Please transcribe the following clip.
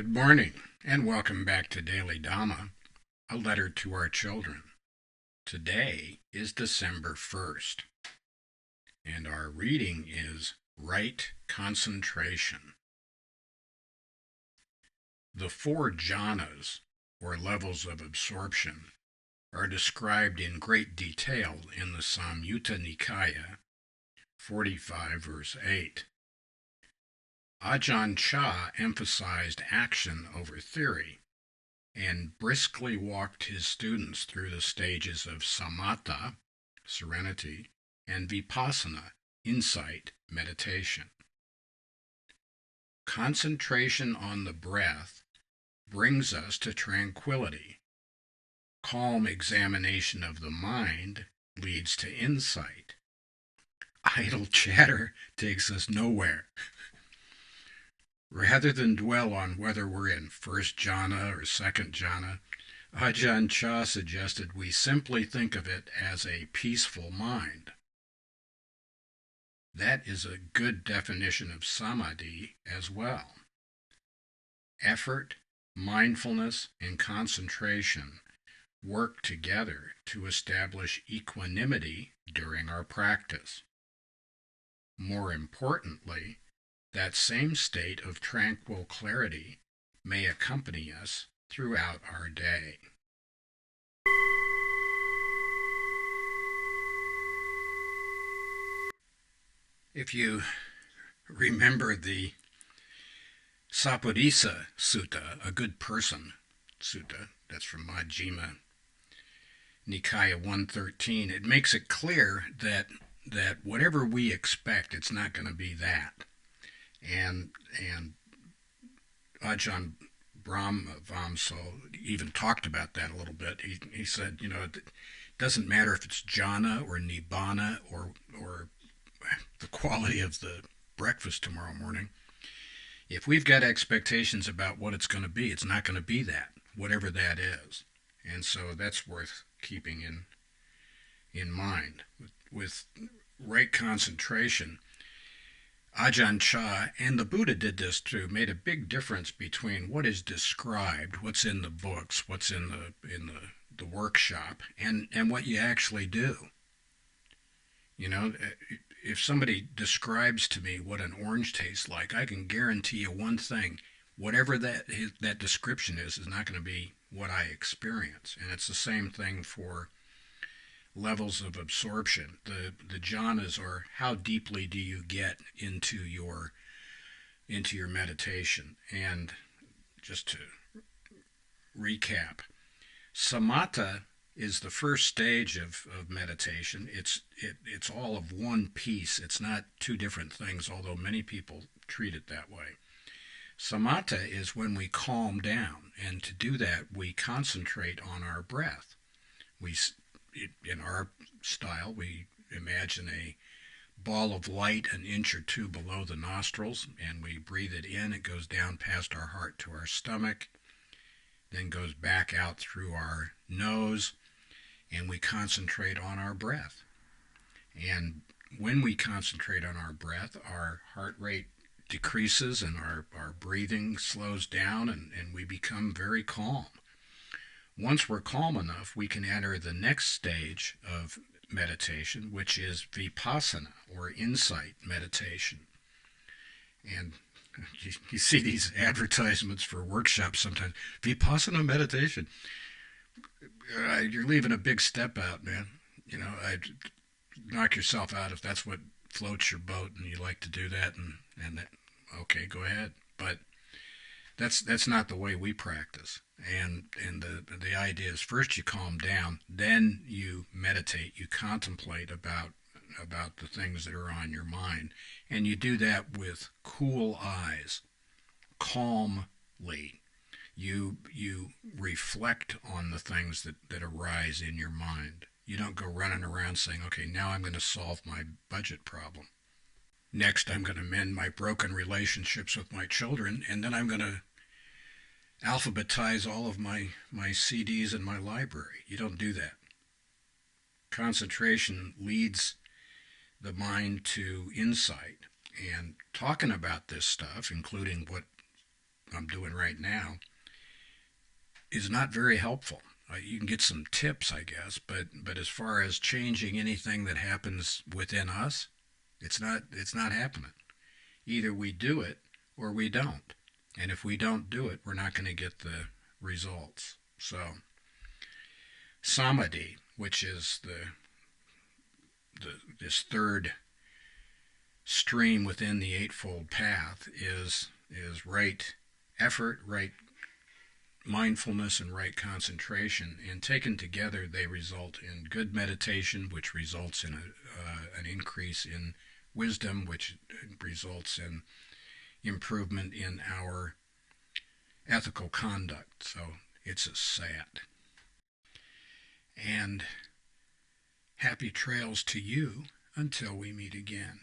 Good morning, and welcome back to Daily Dhamma, a letter to our children. Today is December 1st, and our reading is Right Concentration. The four jhanas, or levels of absorption, are described in great detail in the Samyutta Nikaya 45, verse 8. Ajahn Chah emphasized action over theory and briskly walked his students through the stages of samatha, serenity, and vipassana, insight, meditation. Concentration on the breath brings us to tranquility. Calm examination of the mind leads to insight. Idle chatter takes us nowhere. Rather than dwell on whether we're in first jhana or second jhana, Ajahn Chah suggested we simply think of it as a peaceful mind. That is a good definition of samadhi as well. Effort, mindfulness, and concentration work together to establish equanimity during our practice. More importantly, that same state of tranquil clarity may accompany us throughout our day. If you remember the Sappurisa Sutta, a good person sutta, that's from Majjhima Nikaya 113, it makes it clear that whatever we expect, it's not going to be that. And Ajahn Brahmavamsa even talked about that a little bit. He said, it doesn't matter if it's jhana or nibbana or the quality of the breakfast tomorrow morning. If we've got expectations about what it's going to be, it's not going to be that, whatever that is. And so that's worth keeping in mind. With right concentration, Ajahn Chah, and the Buddha did this too, made a big difference between what is described, what's in the books, what's in the workshop, and what you actually do. If somebody describes to me what an orange tastes like, I can guarantee you one thing: whatever that description is not going to be what I experience. And it's the same thing for levels of absorption. The jhanas are how deeply do you get into your meditation. And just to recap, samatha is the first stage of meditation. It's all of one piece. It's not two different things, although many people treat it that way. Samatha is when we calm down, and to do that we concentrate on our breath. In our style, we imagine a ball of light an inch or two below the nostrils, and we breathe it in. It goes down past our heart to our stomach, then goes back out through our nose, and we concentrate on our breath. And when we concentrate on our breath, our heart rate decreases and our breathing slows down, and we become very calm. Once we're calm enough, we can enter the next stage of meditation, which is vipassana, or insight meditation. And you see these advertisements for workshops sometimes. Vipassana meditation. You're leaving a big step out, man. I'd knock yourself out if that's what floats your boat and you like to do that. And that, okay, go ahead. But that's not the way we practice. And the idea is, first you calm down, then you meditate, you contemplate about the things that are on your mind, and you do that with cool eyes, calmly. You reflect on the things that arise in your mind. You don't go running around saying, okay, now I'm going to solve my budget problem. Next, I'm going to mend my broken relationships with my children, and then I'm going to alphabetize all of my CDs in my library. You don't do that. Concentration leads the mind to insight. And talking about this stuff, including what I'm doing right now is not very helpful. You can get some tips, I guess, but as far as changing anything that happens within us, it's not happening. Either we do it or we don't. And if we don't do it, we're not going to get the results. So, samadhi, which is this third stream within the Eightfold Path, is right effort, right mindfulness, and right concentration. And taken together, they result in good meditation, which results in an increase in wisdom, which results in improvement in our ethical conduct. So it's a SAT. And happy trails to you until we meet again.